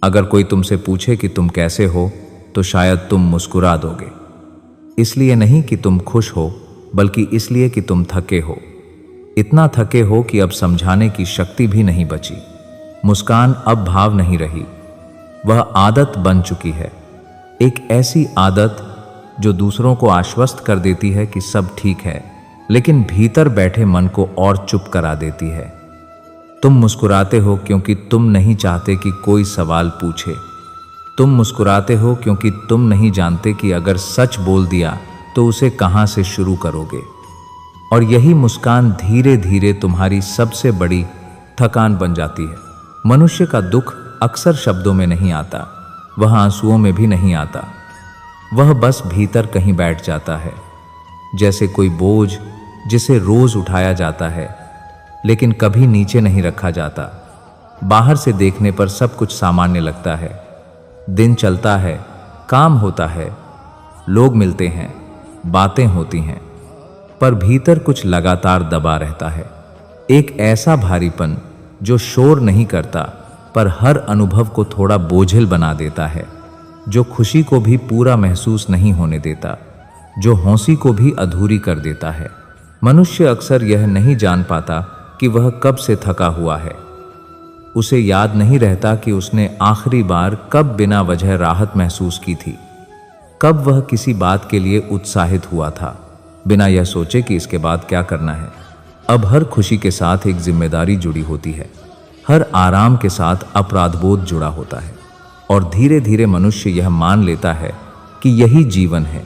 अगर कोई तुमसे पूछे कि तुम कैसे हो तो शायद तुम मुस्कुरा दोगे। इसलिए नहीं कि तुम खुश हो, बल्कि इसलिए कि तुम थके हो। इतना थके हो कि अब समझाने की शक्ति भी नहीं बची। मुस्कान अब भाव नहीं रही, वह आदत बन चुकी है। एक ऐसी आदत जो दूसरों को आश्वस्त कर देती है कि सब ठीक है, लेकिन भीतर बैठे मन को और चुप करा देती है। तुम मुस्कुराते हो क्योंकि तुम नहीं चाहते कि कोई सवाल पूछे। तुम मुस्कुराते हो क्योंकि तुम नहीं जानते कि अगर सच बोल दिया तो उसे कहां से शुरू करोगे। और यही मुस्कान धीरे धीरे तुम्हारी सबसे बड़ी थकान बन जाती है। मनुष्य का दुख अक्सर शब्दों में नहीं आता, वह आंसुओं में भी नहीं आता। वह बस भीतर कहीं बैठ जाता है, जैसे कोई बोझ जिसे रोज उठाया जाता है लेकिन कभी नीचे नहीं रखा जाता। बाहर से देखने पर सब कुछ सामान्य लगता है। दिन चलता है, काम होता है, लोग मिलते हैं, बातें होती हैं, पर भीतर कुछ लगातार दबा रहता है। एक ऐसा भारीपन जो शोर नहीं करता पर हर अनुभव को थोड़ा बोझिल बना देता है, जो खुशी को भी पूरा महसूस नहीं होने देता, जो हौंसी को भी अधूरी कर देता है। मनुष्य अक्सर यह नहीं जान पाता कि वह कब से थका हुआ है। उसे याद नहीं रहता कि उसने आखिरी बार कब बिना वजह राहत महसूस की थी, कब वह किसी बात के लिए उत्साहित हुआ था बिना यह सोचे कि इसके बाद क्या करना है। अब हर खुशी के साथ एक जिम्मेदारी जुड़ी होती है, हर आराम के साथ अपराधबोध जुड़ा होता है, और धीरे धीरे मनुष्य यह मान लेता है कि यही जीवन है।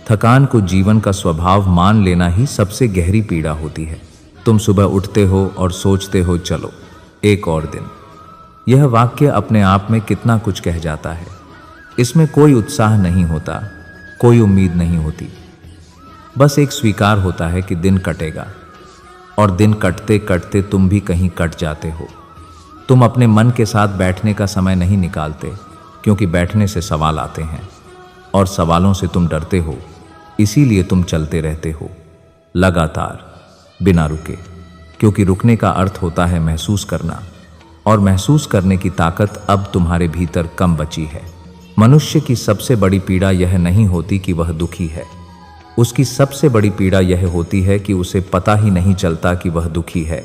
थकान को जीवन का स्वभाव मान लेना ही सबसे गहरी पीड़ा होती है। तुम सुबह उठते हो और सोचते हो, चलो एक और दिन। यह वाक्य अपने आप में कितना कुछ कह जाता है। इसमें कोई उत्साह नहीं होता, कोई उम्मीद नहीं होती, बस एक स्वीकार होता है कि दिन कटेगा। और दिन कटते कटते तुम भी कहीं कट जाते हो। तुम अपने मन के साथ बैठने का समय नहीं निकालते, क्योंकि बैठने से सवाल आते हैं और सवालों से तुम डरते हो। इसीलिए तुम चलते रहते हो लगातार, बिना रुके, क्योंकि रुकने का अर्थ होता है महसूस करना, और महसूस करने की ताकत अब तुम्हारे भीतर कम बची है। मनुष्य की सबसे बड़ी पीड़ा यह नहीं होती कि वह दुखी है, उसकी सबसे बड़ी पीड़ा यह होती है कि उसे पता ही नहीं चलता कि वह दुखी है।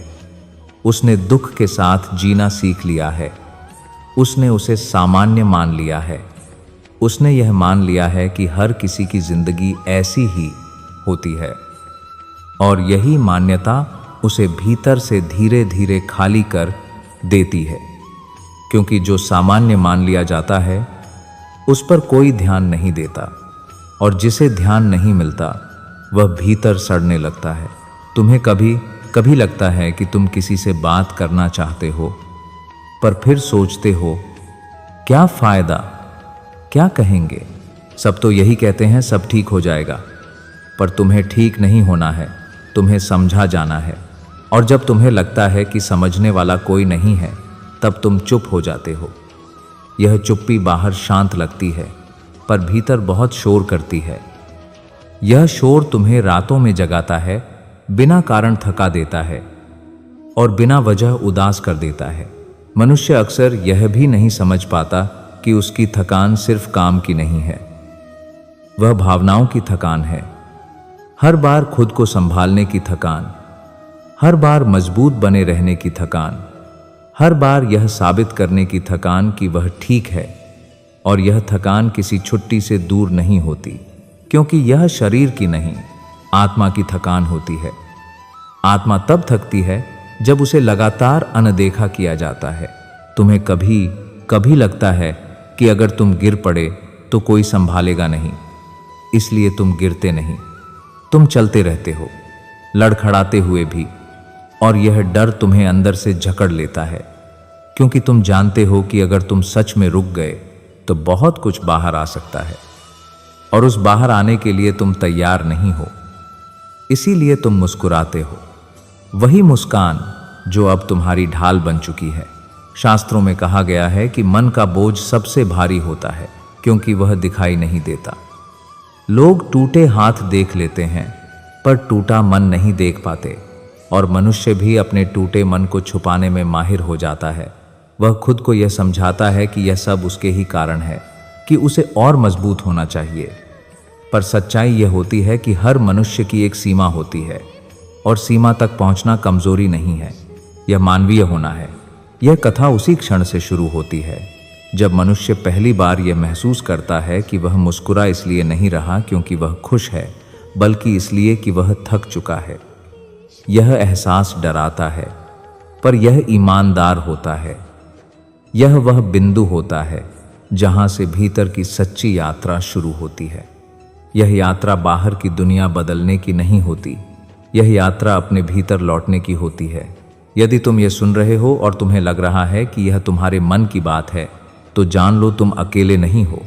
उसने दुख के साथ जीना सीख लिया है, उसने उसे सामान्य मान लिया है, उसने यह मान लिया है कि हर किसी की जिंदगी ऐसी ही होती है, और यही मान्यता उसे भीतर से धीरे धीरे खाली कर देती है। क्योंकि जो सामान्य मान लिया जाता है उस पर कोई ध्यान नहीं देता, और जिसे ध्यान नहीं मिलता वह भीतर सड़ने लगता है। तुम्हें कभी कभी लगता है कि तुम किसी से बात करना चाहते हो, पर फिर सोचते हो, क्या फायदा, क्या कहेंगे, सब तो यही कहते हैं सब ठीक हो जाएगा। पर तुम्हें ठीक नहीं होना है, तुम्हें समझा जाना है। और जब तुम्हें लगता है कि समझने वाला कोई नहीं है, तब तुम चुप हो जाते हो। यह चुप्पी बाहर शांत लगती है, पर भीतर बहुत शोर करती है। यह शोर तुम्हें रातों में जगाता है, बिना कारण थका देता है, और बिना वजह उदास कर देता है। मनुष्य अक्सर यह भी नहीं समझ पाता कि उसकी थकान सिर्फ काम की नहीं है, वह भावनाओं की थकान है। हर बार खुद को संभालने की थकान, हर बार मजबूत बने रहने की थकान, हर बार यह साबित करने की थकान कि वह ठीक है। और यह थकान किसी छुट्टी से दूर नहीं होती, क्योंकि यह शरीर की नहीं, आत्मा की थकान होती है। आत्मा तब थकती है जब उसे लगातार अनदेखा किया जाता है। तुम्हें कभी कभी लगता है कि अगर तुम गिर पड़े तो कोई संभालेगा नहीं, इसलिए तुम गिरते नहीं, तुम चलते रहते हो, लड़खड़ाते हुए भी। और यह डर तुम्हें अंदर से जकड़ लेता है, क्योंकि तुम जानते हो कि अगर तुम सच में रुक गए तो बहुत कुछ बाहर आ सकता है, और उस बाहर आने के लिए तुम तैयार नहीं हो। इसीलिए तुम मुस्कुराते हो, वही मुस्कान जो अब तुम्हारी ढाल बन चुकी है। शास्त्रों में कहा गया है कि मन का बोझ सबसे भारी होता है, क्योंकि वह दिखाई नहीं देता। लोग टूटे हाथ देख लेते हैं, पर टूटा मन नहीं देख पाते, और मनुष्य भी अपने टूटे मन को छुपाने में माहिर हो जाता है। वह खुद को यह समझाता है कि यह सब उसके ही कारण है, कि उसे और मजबूत होना चाहिए। पर सच्चाई यह होती है कि हर मनुष्य की एक सीमा होती है, और सीमा तक पहुंचना कमजोरी नहीं है, यह मानवीय होना है। यह कथा उसी क्षण से शुरू होती है जब मनुष्य पहली बार यह महसूस करता है कि वह मुस्कुरा इसलिए नहीं रहा क्योंकि वह खुश है, बल्कि इसलिए कि वह थक चुका है। यह एहसास डराता है, पर यह ईमानदार होता है। यह वह बिंदु होता है जहां से भीतर की सच्ची यात्रा शुरू होती है। यह यात्रा बाहर की दुनिया बदलने की नहीं होती, यह यात्रा अपने भीतर लौटने की होती है। यदि तुम यह सुन रहे हो और तुम्हें लग रहा है कि यह तुम्हारे मन की बात है, तो जान लो तुम अकेले नहीं हो।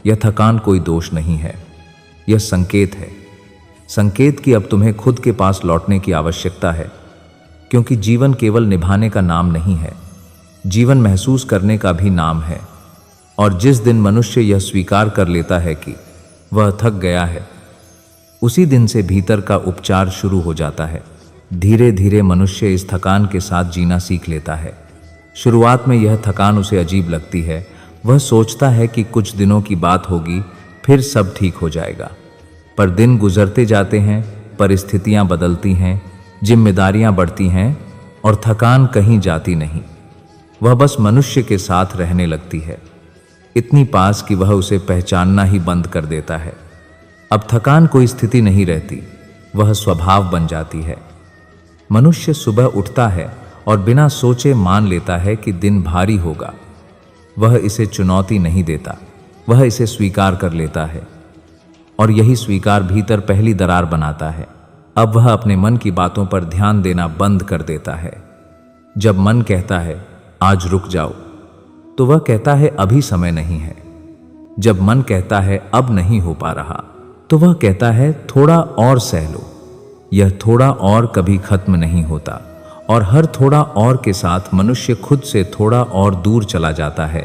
यह थकान कोई दोष नहीं है, यह संकेत है। संकेत कि अब तुम्हें खुद के पास लौटने की आवश्यकता है, क्योंकि जीवन केवल निभाने का नाम नहीं है, जीवन महसूस करने का भी नाम है। और जिस दिन मनुष्य यह स्वीकार कर लेता है कि वह थक गया है, उसी दिन से भीतर का उपचार शुरू हो जाता है। धीरे धीरे मनुष्य इस थकान के साथ जीना सीख लेता है। शुरुआत में यह थकान उसे अजीब लगती है। वह सोचता है कि कुछ दिनों की बात होगी, फिर सब ठीक हो जाएगा। पर दिन गुजरते जाते हैं, परिस्थितियां बदलती हैं, जिम्मेदारियां बढ़ती हैं, और थकान कहीं जाती नहीं। वह बस मनुष्य के साथ रहने लगती है, इतनी पास कि वह उसे पहचानना ही बंद कर देता है। अब थकान कोई स्थिति नहीं रहती, वह स्वभाव बन जाती है। मनुष्य सुबह उठता है और बिना सोचे मान लेता है कि दिन भारी होगा। वह इसे चुनौती नहीं देता, वह इसे स्वीकार कर लेता है, और यही स्वीकार भीतर पहली दरार बनाता है। अब वह अपने मन की बातों पर ध्यान देना बंद कर देता है। जब मन कहता है आज रुक जाओ, तो वह कहता है अभी समय नहीं है। जब मन कहता है अब नहीं हो पा रहा, तो वह कहता है थोड़ा और सह लो। यह थोड़ा और कभी खत्म नहीं होता, और हर थोड़ा और के साथ मनुष्य खुद से थोड़ा और दूर चला जाता है।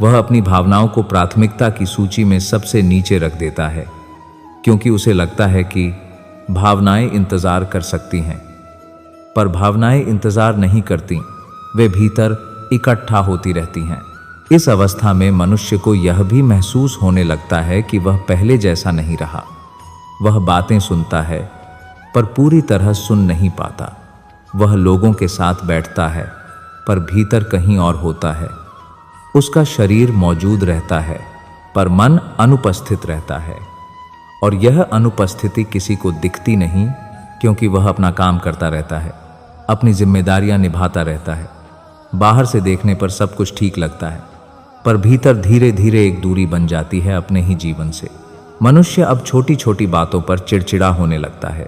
वह अपनी भावनाओं को प्राथमिकता की सूची में सबसे नीचे रख देता है, क्योंकि उसे लगता है कि भावनाएं इंतजार कर सकती हैं। पर भावनाएं इंतजार नहीं करती, वे भीतर इकट्ठा होती रहती हैं। इस अवस्था में मनुष्य को यह भी महसूस होने लगता है कि वह पहले जैसा नहीं रहा। वह बातें सुनता है, पर पूरी तरह सुन नहीं पाता। वह लोगों के साथ बैठता है, पर भीतर कहीं और होता है। उसका शरीर मौजूद रहता है, पर मन अनुपस्थित रहता है। और यह अनुपस्थिति किसी को दिखती नहीं, क्योंकि वह अपना काम करता रहता है, अपनी जिम्मेदारियां निभाता रहता है। बाहर से देखने पर सब कुछ ठीक लगता है, पर भीतर धीरे धीरे एक दूरी बन जाती है अपने ही जीवन से। मनुष्य अब छोटी छोटी बातों पर चिड़चिड़ा होने लगता है।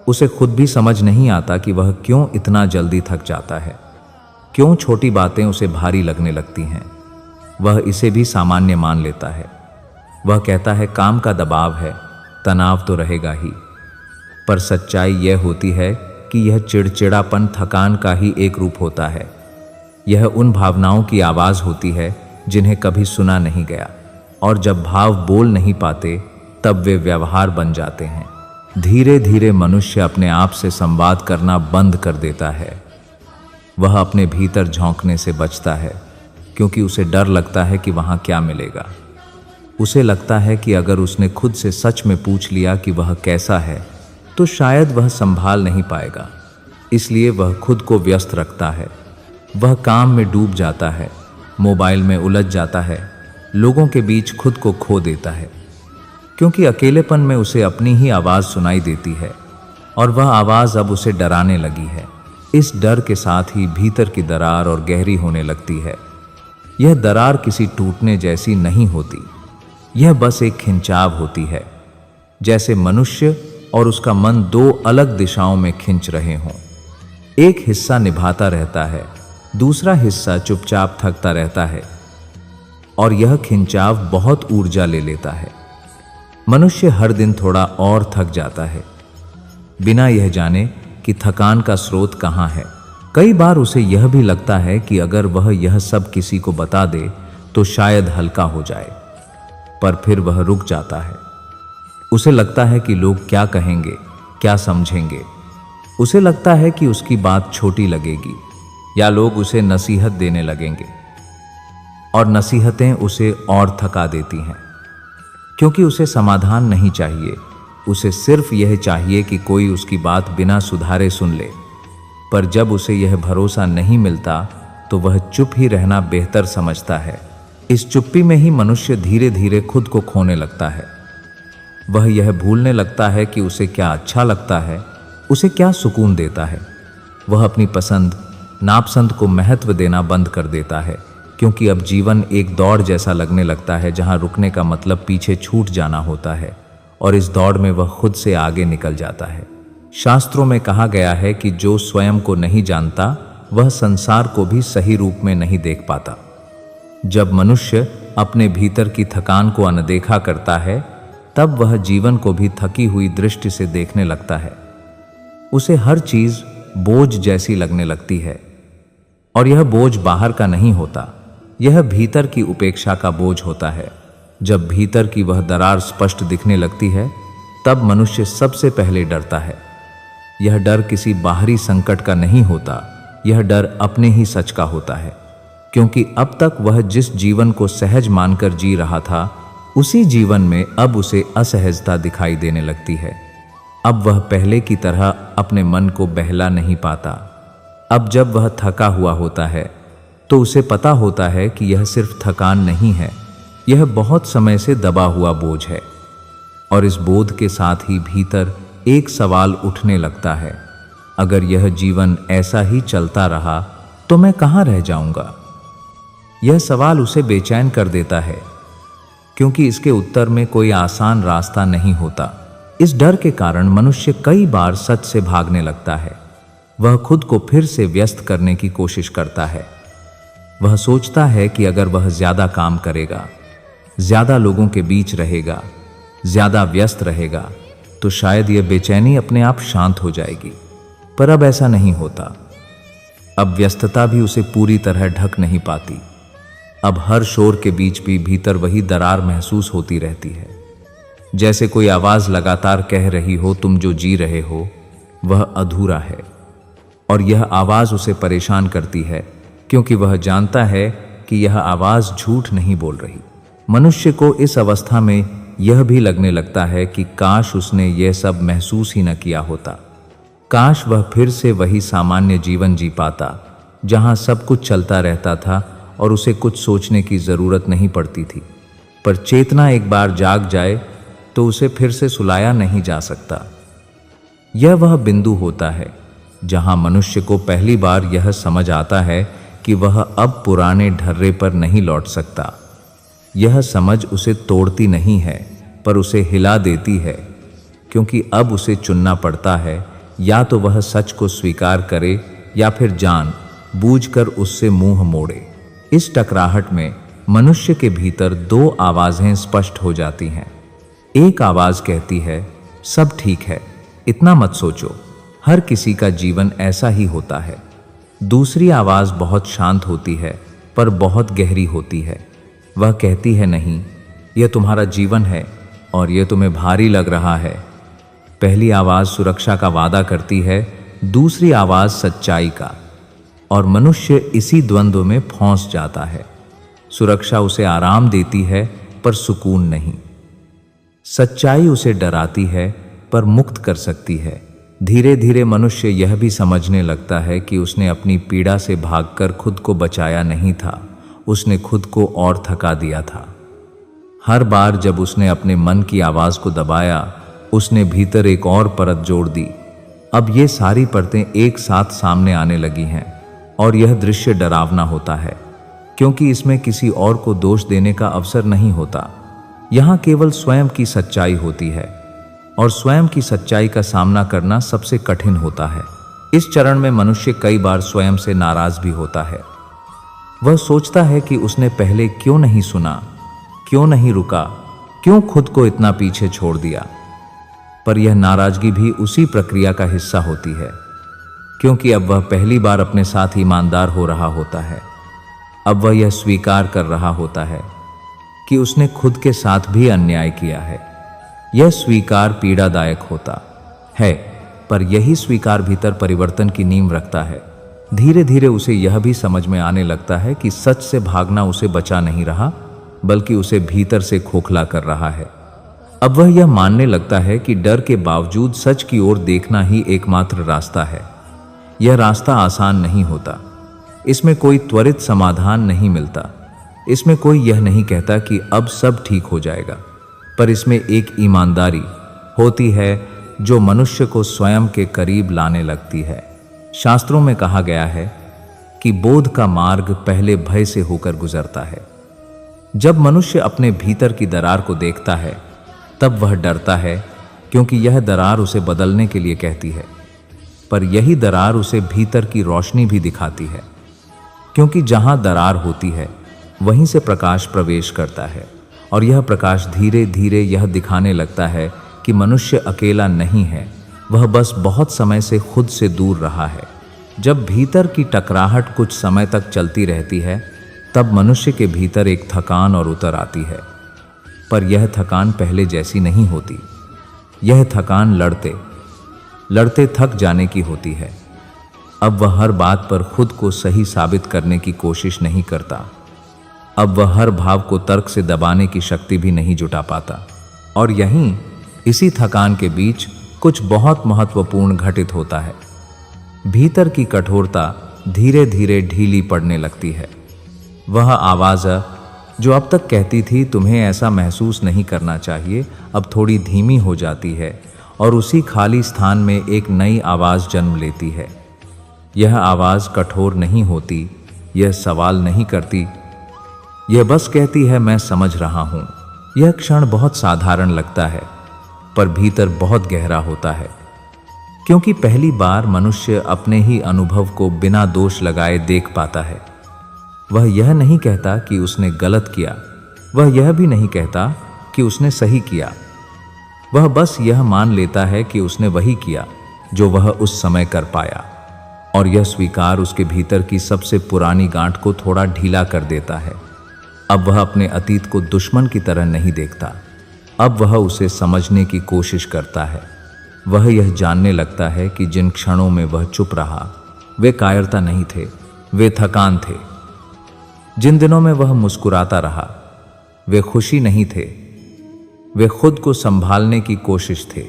उसे खुद भी समझ नहीं आता कि वह क्यों इतना जल्दी थक जाता है, क्यों छोटी बातें उसे भारी लगने लगती हैं। वह इसे भी सामान्य मान लेता है। वह कहता है काम का दबाव है, तनाव तो रहेगा ही। पर सच्चाई यह होती है कि यह चिड़चिड़ापन थकान का ही एक रूप होता है। यह उन भावनाओं की आवाज़ होती है जिन्हें कभी सुना नहीं गया, और जब भाव बोल नहीं पाते तब वे व्यवहार बन जाते हैं। धीरे धीरे मनुष्य अपने आप से संवाद करना बंद कर देता है। वह अपने भीतर झोंकने से बचता है, क्योंकि उसे डर लगता है कि वहाँ क्या मिलेगा। उसे लगता है कि अगर उसने खुद से सच में पूछ लिया कि वह कैसा है, तो शायद वह संभाल नहीं पाएगा। इसलिए वह खुद को व्यस्त रखता है। वह काम में डूब जाता है, मोबाइल में उलझ जाता है, लोगों के बीच खुद को खो देता है, क्योंकि अकेलेपन में उसे अपनी ही आवाज़ सुनाई देती है, और वह आवाज़ अब उसे डराने लगी है। इस डर के साथ ही भीतर की दरार और गहरी होने लगती है। यह दरार किसी टूटने जैसी नहीं होती, यह बस एक खिंचाव होती है, जैसे मनुष्य और उसका मन दो अलग दिशाओं में खिंच रहे हों। एक हिस्सा निभाता रहता है, दूसरा हिस्सा चुपचाप थकता रहता है, और यह खिंचाव बहुत ऊर्जा ले लेता है। मनुष्य हर दिन थोड़ा और थक जाता है, बिना यह जाने कि थकान का स्रोत कहाँ है। कई बार उसे यह भी लगता है कि अगर वह यह सब किसी को बता दे तो शायद हल्का हो जाए, पर फिर वह रुक जाता है। उसे लगता है कि लोग क्या कहेंगे, क्या समझेंगे। उसे लगता है कि उसकी बात छोटी लगेगी, या लोग उसे नसीहत देने लगेंगे, और नसीहतें उसे और थका देती हैं, क्योंकि उसे समाधान नहीं चाहिए। उसे सिर्फ यह चाहिए कि कोई उसकी बात बिना सुधारे सुन ले। पर जब उसे यह भरोसा नहीं मिलता तो वह चुप ही रहना बेहतर समझता है। इस चुप्पी में ही मनुष्य धीरे धीरे खुद को खोने लगता है। वह यह भूलने लगता है कि उसे क्या अच्छा लगता है, उसे क्या सुकून देता है। वह अपनी पसंद नापसंद को महत्व देना बंद कर देता है, क्योंकि अब जीवन एक दौड़ जैसा लगने लगता है, जहां रुकने का मतलब पीछे छूट जाना होता है, और इस दौड़ में वह खुद से आगे निकल जाता है। शास्त्रों में कहा गया है कि जो स्वयं को नहीं जानता वह संसार को भी सही रूप में नहीं देख पाता। जब मनुष्य अपने भीतर की थकान को अनदेखा करता है, तब वह जीवन को भी थकी हुई दृष्टि से देखने लगता है। उसे हर चीज बोझ जैसी लगने लगती है, और यह बोझ बाहर का नहीं होता, यह भीतर की उपेक्षा का बोझ होता है। जब भीतर की वह दरार स्पष्ट दिखने लगती है, तब मनुष्य सबसे पहले डरता है। यह डर किसी बाहरी संकट का नहीं होता, यह डर अपने ही सच का होता है, क्योंकि अब तक वह जिस जीवन को सहज मानकर जी रहा था, उसी जीवन में अब उसे असहजता दिखाई देने लगती है। अब वह पहले की तरह अपने मन को बहला नहीं पाता। अब जब वह थका हुआ होता है तो उसे पता होता है कि यह सिर्फ थकान नहीं है, यह बहुत समय से दबा हुआ बोझ है। और इस बोध के साथ ही भीतर एक सवाल उठने लगता है, अगर यह जीवन ऐसा ही चलता रहा तो मैं कहाँ रह जाऊंगा। यह सवाल उसे बेचैन कर देता है, क्योंकि इसके उत्तर में कोई आसान रास्ता नहीं होता। इस डर के कारण मनुष्य कई बार सच से भागने लगता है। वह खुद को फिर से व्यस्त करने की कोशिश करता है। वह सोचता है कि अगर वह ज्यादा काम करेगा, ज्यादा लोगों के बीच रहेगा, ज्यादा व्यस्त रहेगा, तो शायद यह बेचैनी अपने आप शांत हो जाएगी। पर अब ऐसा नहीं होता। अब व्यस्तता भी उसे पूरी तरह ढक नहीं पाती। अब हर शोर के बीच भी भीतर वही दरार महसूस होती रहती है, जैसे कोई आवाज लगातार कह रही हो, तुम जो जी रहे हो वह अधूरा है। और यह आवाज उसे परेशान करती है, क्योंकि वह जानता है कि यह आवाज झूठ नहीं बोल रही। मनुष्य को इस अवस्था में यह भी लगने लगता है कि काश उसने यह सब महसूस ही न किया होता। काश वह फिर से वही सामान्य जीवन जी पाता, जहां सब कुछ चलता रहता था और उसे कुछ सोचने की जरूरत नहीं पड़ती थी। पर चेतना एक बार जाग जाए तो उसे फिर से सुलाया नहीं जा सकता। यह वह बिंदु होता है जहां मनुष्य को पहली बार यह समझ आता है कि वह अब पुराने ढर्रे पर नहीं लौट सकता। यह समझ उसे तोड़ती नहीं है, पर उसे हिला देती है, क्योंकि अब उसे चुनना पड़ता है, या तो वह सच को स्वीकार करे या फिर जान बूझकर उससे मुंह मोड़े। इस टकराहट में मनुष्य के भीतर दो आवाजें स्पष्ट हो जाती हैं। एक आवाज कहती है, सब ठीक है, इतना मत सोचो, हर किसी का जीवन ऐसा ही होता है। दूसरी आवाज बहुत शांत होती है, पर बहुत गहरी होती है। वह कहती है, नहीं, यह तुम्हारा जीवन है और यह तुम्हें भारी लग रहा है। पहली आवाज सुरक्षा का वादा करती है, दूसरी आवाज सच्चाई का, और मनुष्य इसी द्वंद्व में फंस जाता है। सुरक्षा उसे आराम देती है, पर सुकून नहीं। सच्चाई उसे डराती है, पर मुक्त कर सकती है। धीरे धीरे मनुष्य यह भी समझने लगता है कि उसने अपनी पीड़ा से भागकर खुद को बचाया नहीं था, उसने खुद को और थका दिया था। हर बार जब उसने अपने मन की आवाज को दबाया, उसने भीतर एक और परत जोड़ दी। अब ये सारी परतें एक साथ सामने आने लगी हैं, और यह दृश्य डरावना होता है, क्योंकि इसमें किसी और को दोष देने का अवसर नहीं होता। यहाँ केवल स्वयं की सच्चाई होती है, और स्वयं की सच्चाई का सामना करना सबसे कठिन होता है। इस चरण में मनुष्य कई बार स्वयं से नाराज भी होता है। वह सोचता है कि उसने पहले क्यों नहीं सुना, क्यों नहीं रुका, क्यों खुद को इतना पीछे छोड़ दिया। पर यह नाराजगी भी उसी प्रक्रिया का हिस्सा होती है, क्योंकि अब वह पहली बार अपने साथ ईमानदार हो रहा होता है। अब वह यह स्वीकार कर रहा होता है कि उसने खुद के साथ भी अन्याय किया है। यह स्वीकार पीड़ादायक होता है, पर यही स्वीकार भीतर परिवर्तन की नींव रखता है। धीरे धीरे उसे यह भी समझ में आने लगता है कि सच से भागना उसे बचा नहीं रहा, बल्कि उसे भीतर से खोखला कर रहा है। अब वह यह मानने लगता है कि डर के बावजूद सच की ओर देखना ही एकमात्र रास्ता है। यह रास्ता आसान नहीं होता, इसमें कोई त्वरित समाधान नहीं मिलता, इसमें कोई यह नहीं कहता कि अब सब ठीक हो जाएगा, पर इसमें एक ईमानदारी होती है जो मनुष्य को स्वयं के करीब लाने लगती है। शास्त्रों में कहा गया है कि बोध का मार्ग पहले भय से होकर गुजरता है। जब मनुष्य अपने भीतर की दरार को देखता है तब वह डरता है, क्योंकि यह दरार उसे बदलने के लिए कहती है। पर यही दरार उसे भीतर की रोशनी भी दिखाती है, क्योंकि जहां दरार होती है वहीं से प्रकाश प्रवेश करता है, और यह प्रकाश धीरे धीरे यह दिखाने लगता है कि मनुष्य अकेला नहीं है, वह बस बहुत समय से खुद से दूर रहा है। जब भीतर की टकराहट कुछ समय तक चलती रहती है तब मनुष्य के भीतर एक थकान और उतर आती है, पर यह थकान पहले जैसी नहीं होती। यह थकान लड़ते लड़ते थक जाने की होती है। अब वह हर बात पर खुद को सही साबित करने की कोशिश नहीं करता। अब वह हर भाव को तर्क से दबाने की शक्ति भी नहीं जुटा पाता। और यहीं इसी थकान के बीच कुछ बहुत महत्वपूर्ण घटित होता है। भीतर की कठोरता धीरे धीरे ढीली पड़ने लगती है। वह आवाज़ जो अब तक कहती थी तुम्हें ऐसा महसूस नहीं करना चाहिए, अब थोड़ी धीमी हो जाती है, और उसी खाली स्थान में एक नई आवाज़ जन्म लेती है। यह आवाज़ कठोर नहीं होती, यह सवाल नहीं करती, यह बस कहती है मैं समझ रहा हूँ। यह क्षण बहुत साधारण लगता है, पर भीतर बहुत गहरा होता है, क्योंकि पहली बार मनुष्य अपने ही अनुभव को बिना दोष लगाए देख पाता है। वह यह नहीं कहता कि उसने गलत किया, वह यह भी नहीं कहता कि उसने सही किया। वह बस यह मान लेता है कि उसने वही किया जो वह उस समय कर पाया, और यह स्वीकार उसके भीतर की सबसे पुरानी गांठ को थोड़ा ढीला कर देता है। अब वह अपने अतीत को दुश्मन की तरह नहीं देखता, अब वह उसे समझने की कोशिश करता है। वह यह जानने लगता है कि जिन क्षणों में वह चुप रहा वे कायरता नहीं थे, वे थकान थे। जिन दिनों में वह मुस्कुराता रहा वे खुशी नहीं थे, वे खुद को संभालने की कोशिश थे।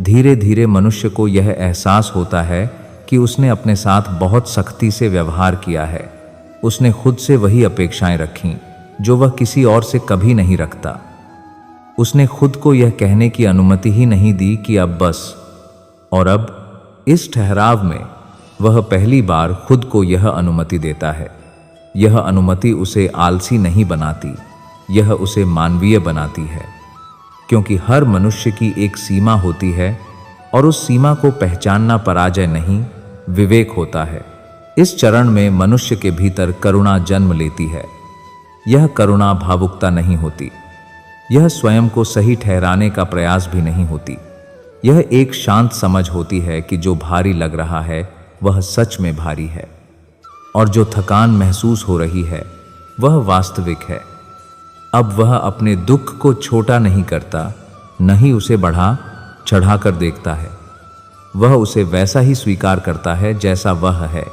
धीरे धीरे मनुष्य को यह एहसास होता है कि उसने अपने साथ बहुत सख्ती से व्यवहार किया है। उसने खुद से वही अपेक्षाएं रखीं जो वह किसी और से कभी नहीं रखता। उसने खुद को यह कहने की अनुमति ही नहीं दी कि अब बस। और अब इस ठहराव में वह पहली बार खुद को यह अनुमति देता है। यह अनुमति उसे आलसी नहीं बनाती, यह उसे मानवीय बनाती है, क्योंकि हर मनुष्य की एक सीमा होती है, और उस सीमा को पहचानना पराजय नहीं, विवेक होता है। इस चरण में मनुष्य के भीतर करुणा जन्म लेती है। यह करुणा भावुकता नहीं होती, यह स्वयं को सही ठहराने का प्रयास भी नहीं होती। यह एक शांत समझ होती है कि जो भारी लग रहा है वह सच में भारी है, और जो थकान महसूस हो रही है वह वास्तविक है। अब वह अपने दुख को छोटा नहीं करता, न ही उसे बढ़ा चढ़ा कर देखता है। वह उसे वैसा ही स्वीकार करता है जैसा वह है,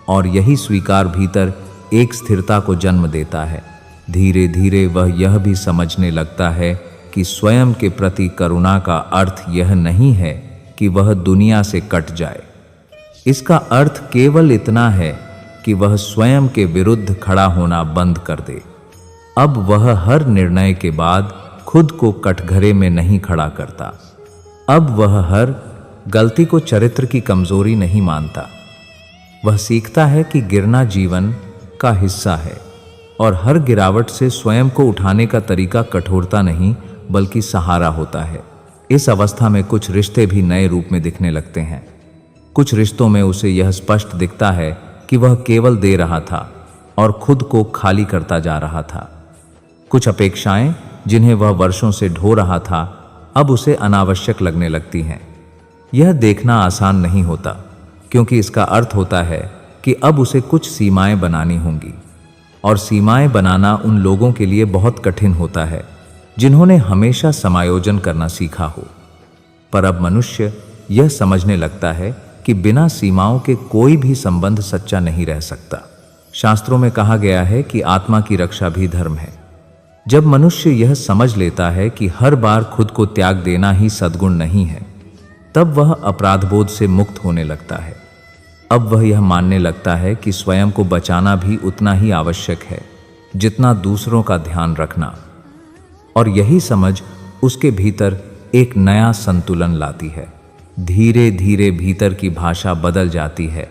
और यही स्वीकार भीतर एक स्थिरता को जन्म देता है। धीरे धीरे वह यह भी समझने लगता है कि स्वयं के प्रति करुणा का अर्थ यह नहीं है कि वह दुनिया से कट जाए। इसका अर्थ केवल इतना है कि वह स्वयं के विरुद्ध खड़ा होना बंद कर दे। अब वह हर निर्णय के बाद खुद को कटघरे में नहीं खड़ा करता। अब वह हर गलती को चरित्र की कमजोरी नहीं मानता। वह सीखता है कि गिरना जीवन का हिस्सा है, और हर गिरावट से स्वयं को उठाने का तरीका कठोरता नहीं बल्कि सहारा होता है। इस अवस्था में कुछ रिश्ते भी नए रूप में दिखने लगते हैं। कुछ रिश्तों में उसे यह स्पष्ट दिखता है कि वह केवल दे रहा था और खुद को खाली करता जा रहा था। कुछ अपेक्षाएं जिन्हें वह वर्षों से ढो रहा था अब उसे अनावश्यक लगने लगती हैं। यह देखना आसान नहीं होता, क्योंकि इसका अर्थ होता है कि अब उसे कुछ सीमाएं बनानी होंगी, और सीमाएं बनाना उन लोगों के लिए बहुत कठिन होता है जिन्होंने हमेशा समायोजन करना सीखा हो। पर अब मनुष्य यह समझने लगता है कि बिना सीमाओं के कोई भी संबंध सच्चा नहीं रह सकता। शास्त्रों में कहा गया है कि आत्मा की रक्षा भी धर्म है। जब मनुष्य यह समझ लेता है कि हर बार खुद को त्याग देना ही सद्गुण नहीं है, तब वह अपराधबोध से मुक्त होने लगता है। अब वह यह मानने लगता है कि स्वयं को बचाना भी उतना ही आवश्यक है जितना दूसरों का ध्यान रखना। और यही समझ उसके भीतर एक नया संतुलन लाती है। धीरे धीरे भीतर की भाषा बदल जाती है।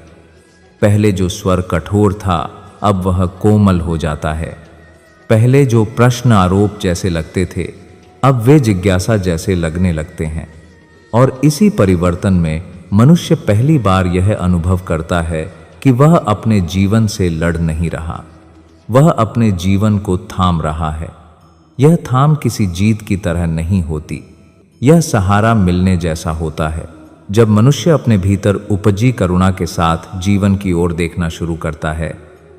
पहले जो स्वर कठोर था, अब वह कोमल हो जाता है। पहले जो प्रश्न आरोप जैसे लगते थे, अब वे जिज्ञासा जैसे लगने लगते हैं। और इसी परिवर्तन में मनुष्य पहली बार यह अनुभव करता है कि वह अपने जीवन से लड़ नहीं रहा, वह अपने जीवन को थाम रहा है। यह थाम किसी जीत की तरह नहीं होती, यह सहारा मिलने जैसा होता है। जब मनुष्य अपने भीतर उपजी करुणा के साथ जीवन की ओर देखना शुरू करता है,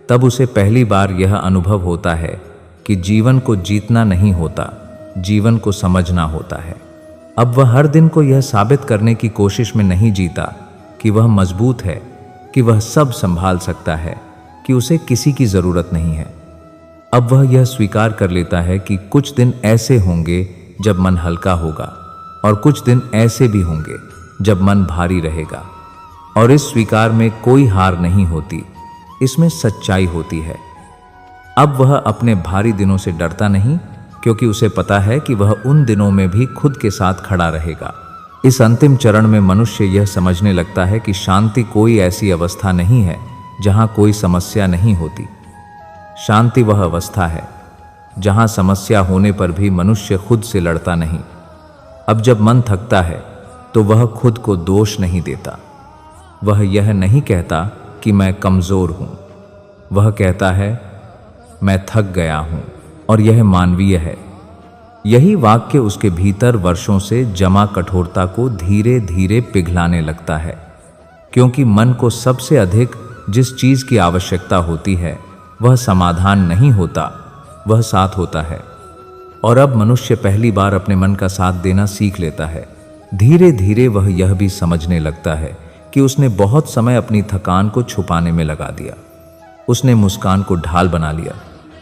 तब उसे पहली बार यह अनुभव होता है कि जीवन को जीतना नहीं होता, जीवन को समझना होता है। अब वह हर दिन को यह साबित करने की कोशिश में नहीं जीता कि वह मजबूत है, कि वह सब संभाल सकता है, कि उसे किसी की जरूरत नहीं है। अब वह यह स्वीकार कर लेता है कि कुछ दिन ऐसे होंगे जब मन हल्का होगा, और कुछ दिन ऐसे भी होंगे जब मन भारी रहेगा। और इस स्वीकार में कोई हार नहीं होती, इसमें सच्चाई होती है। अब वह अपने भारी दिनों से डरता नहीं, क्योंकि उसे पता है कि वह उन दिनों में भी खुद के साथ खड़ा रहेगा। इस अंतिम चरण में मनुष्य यह समझने लगता है कि शांति कोई ऐसी अवस्था नहीं है जहां कोई समस्या नहीं होती। शांति वह अवस्था है जहां समस्या होने पर भी मनुष्य खुद से लड़ता नहीं। अब जब मन थकता है तो वह खुद को दोष नहीं देता। वह यह नहीं कहता कि मैं कमजोर हूं, वह कहता है मैं थक गया हूं, और यह मानवीय है। यही वाक्य उसके भीतर वर्षों से जमा कठोरता को धीरे धीरे पिघलाने लगता है, क्योंकि मन को सबसे अधिक जिस चीज की आवश्यकता होती है वह समाधान नहीं होता, वह साथ होता है। और अब मनुष्य पहली बार अपने मन का साथ देना सीख लेता है। धीरे धीरे वह यह भी समझने लगता है कि उसने बहुत समय अपनी थकान को छुपाने में लगा दिया। उसने मुस्कान को ढाल बना लिया,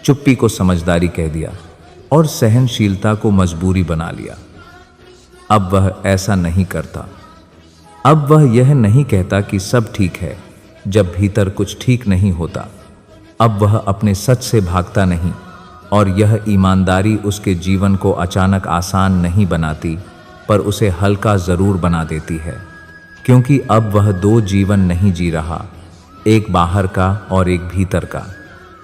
चुप्पी को समझदारी कह दिया, और सहनशीलता को मजबूरी बना लिया। अब वह ऐसा नहीं करता। अब वह यह नहीं कहता कि सब ठीक है जब भीतर कुछ ठीक नहीं होता। अब वह अपने सच से भागता नहीं, और यह ईमानदारी उसके जीवन को अचानक आसान नहीं बनाती, पर उसे हल्का जरूर बना देती है। क्योंकि अब वह दो जीवन नहीं जी रहा, एक बाहर का और एक भीतर का।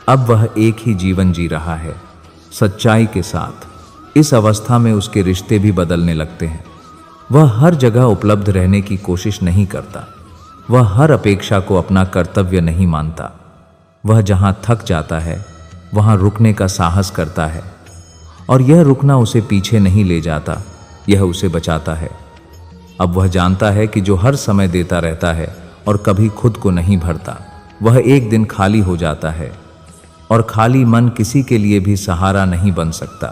अब वह एक ही जीवन जी रहा है, सच्चाई के साथ। इस अवस्था में उसके रिश्ते भी बदलने लगते हैं। वह हर जगह उपलब्ध रहने की कोशिश नहीं करता, वह हर अपेक्षा को अपना कर्तव्य नहीं मानता। वह जहां थक जाता है वहां रुकने का साहस करता है, और यह रुकना उसे पीछे नहीं ले जाता, यह उसे बचाता है। अब वह जानता है कि जो हर समय देता रहता है और कभी खुद को नहीं भरता, वह एक दिन खाली हो जाता है, और खाली मन किसी के लिए भी सहारा नहीं बन सकता।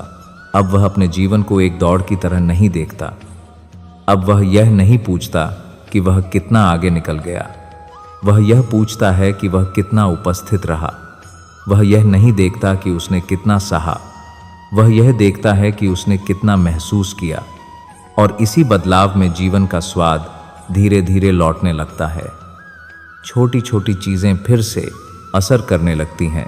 अब वह अपने जीवन को एक दौड़ की तरह नहीं देखता। अब वह यह नहीं पूछता कि वह कितना आगे निकल गया, वह यह पूछता है कि वह कितना उपस्थित रहा। वह यह नहीं देखता कि उसने कितना सहा, वह यह देखता है कि उसने कितना महसूस किया। और इसी बदलाव में जीवन का स्वाद धीरे धीरे लौटने लगता है। छोटी छोटी चीजें फिर से असर करने लगती हैं।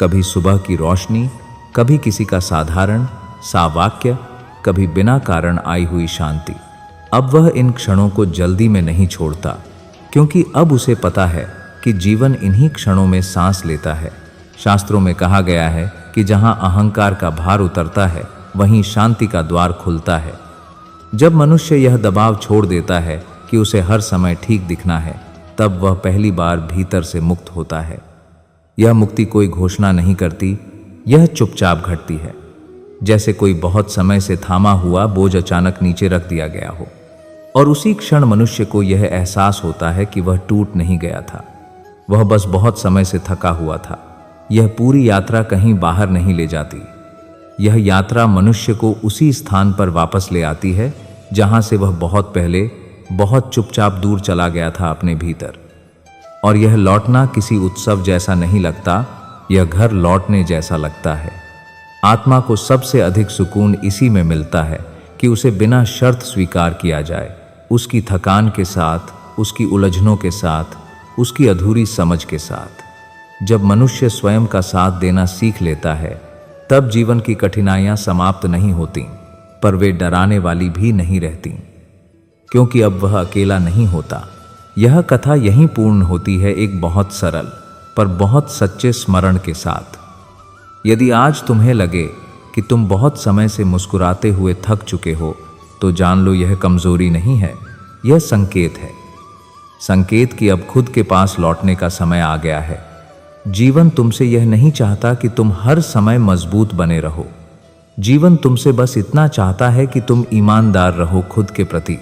कभी सुबह की रोशनी, कभी किसी का साधारण सा वाक्य, कभी बिना कारण आई हुई शांति। अब वह इन क्षणों को जल्दी में नहीं छोड़ता, क्योंकि अब उसे पता है कि जीवन इन्हीं क्षणों में सांस लेता है। शास्त्रों में कहा गया है कि जहां अहंकार का भार उतरता है वहीं शांति का द्वार खुलता है। जब मनुष्य यह दबाव छोड़ देता है कि उसे हर समय ठीक दिखना है, तब वह पहली बार भीतर से मुक्त होता है। यह मुक्ति कोई घोषणा नहीं करती, यह चुपचाप घटती है, जैसे कोई बहुत समय से थामा हुआ बोझ अचानक नीचे रख दिया गया हो। और उसी क्षण मनुष्य को यह एहसास होता है कि वह टूट नहीं गया था, वह बस बहुत समय से थका हुआ था। यह पूरी यात्रा कहीं बाहर नहीं ले जाती, यह यात्रा मनुष्य को उसी स्थान पर वापस ले आती है जहां से वह बहुत पहले बहुत चुपचाप दूर चला गया था अपने भीतर। और यह लौटना किसी उत्सव जैसा नहीं लगता, यह घर लौटने जैसा लगता है। आत्मा को सबसे अधिक सुकून इसी में मिलता है कि उसे बिना शर्त स्वीकार किया जाए, उसकी थकान के साथ, उसकी उलझनों के साथ, उसकी अधूरी समझ के साथ। जब मनुष्य स्वयं का साथ देना सीख लेता है, तब जीवन की कठिनाइयां समाप्त नहीं होती, पर वे डराने वाली भी नहीं रहती, क्योंकि अब वह अकेला नहीं होता। यह कथा यहीं पूर्ण होती है, एक बहुत सरल पर बहुत सच्चे स्मरण के साथ। यदि आज तुम्हें लगे कि तुम बहुत समय से मुस्कुराते हुए थक चुके हो, तो जान लो यह कमजोरी नहीं है, यह संकेत है। संकेत कि अब खुद के पास लौटने का समय आ गया है। जीवन तुमसे यह नहीं चाहता कि तुम हर समय मजबूत बने रहो। जीवन तुमसे बस इतना चाहता है कि तुम ईमानदार रहो खुद के प्रति,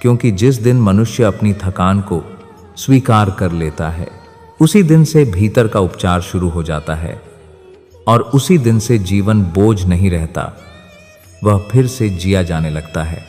क्योंकि जिस दिन मनुष्य अपनी थकान को स्वीकार कर लेता है, उसी दिन से भीतर का उपचार शुरू हो जाता है, और उसी दिन से जीवन बोझ नहीं रहता, वह फिर से जिया जाने लगता है।